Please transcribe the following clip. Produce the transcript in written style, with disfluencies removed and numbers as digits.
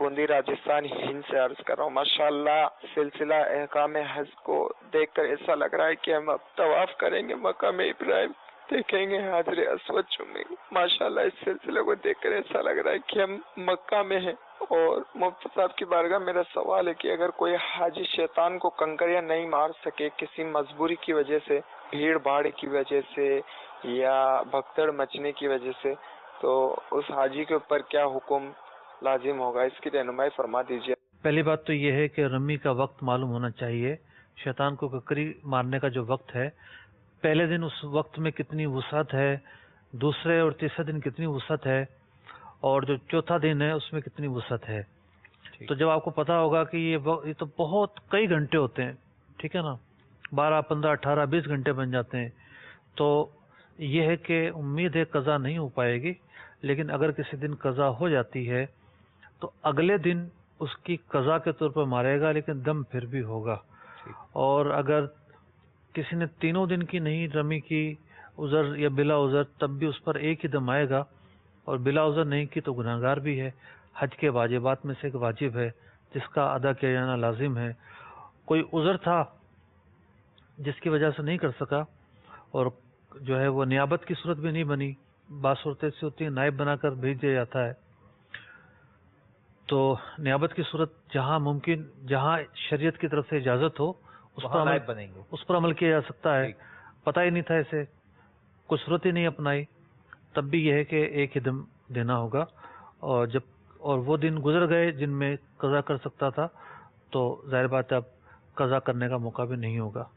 बूंदी राजस्थान हिंद से अर्ज कर रहा हूँ। माशाल्लाह सिलसिला अहकाम हज को देखकर ऐसा लग रहा है कि हम अब तवाफ करेंगे, मकाम इब्राहिम देखेंगे, हाजरे अस्वद चूमेंगे। माशाल्लाह इस सिलसिले को देखकर ऐसा लग रहा है कि हम मक्का में हैं। और मुफ्ती साहब की बारगाह मेरा सवाल है कि अगर कोई हाजी शैतान को कंकरियां नहीं मार सके किसी मजबूरी की वजह से, भीड़ भाड़ की वजह से या भगदड़ मचने की वजह से, तो उस हाजी के ऊपर क्या हुक्म लाजिम होगा, इसकी रहनुमाई फरमा दीजिए। पहली बात तो यह है कि रमी का वक्त मालूम होना चाहिए। शैतान को ककरी मारने का जो वक्त है, पहले दिन उस वक्त में कितनी वुसअत है, दूसरे और तीसरे दिन कितनी वुसअत है, और जो चौथा दिन है उसमें कितनी वुसअत है। तो जब आपको पता होगा कि ये तो बहुत कई घंटे होते हैं, ठीक है ना, 12, 15, 18, 20 घंटे बन जाते हैं, तो ये है कि उम्मीद है कज़ा नहीं हो पाएगी। लेकिन अगर किसी दिन कज़ा हो जाती है तो अगले दिन उसकी कज़ा के तौर पर मारेगा, लेकिन दम फिर भी होगा। और अगर किसी ने तीनों दिन की नहीं रमी की, उज़र या बिला उज़र, तब भी उस पर एक ही दम आएगा। और बिला उज़र नहीं की तो गुनाहगार भी है। हज के वाजिबात में से एक वाजिब है जिसका अदा किया जाना लाजिम है। कोई उज़र था जिसकी वजह से नहीं कर सका, और जो है वो नियाबत की सूरत भी नहीं बनी, बात सूरत ऐसी होती है नायब बनाकर भेज दिया जाता है। तो नियाबत की सूरत जहां मुमकिन, जहां शरीयत की तरफ से इजाजत हो, उस पर अमल किया जा सकता है। पता ही नहीं था इसे, कुछ सूरत ही नहीं अपनाई, तब भी यह है कि एक ही दम देना होगा। और वो दिन गुजर गए जिनमें कज़ा कर सकता था, तो जाहिर बात है अब कज़ा करने का मौका भी नहीं होगा।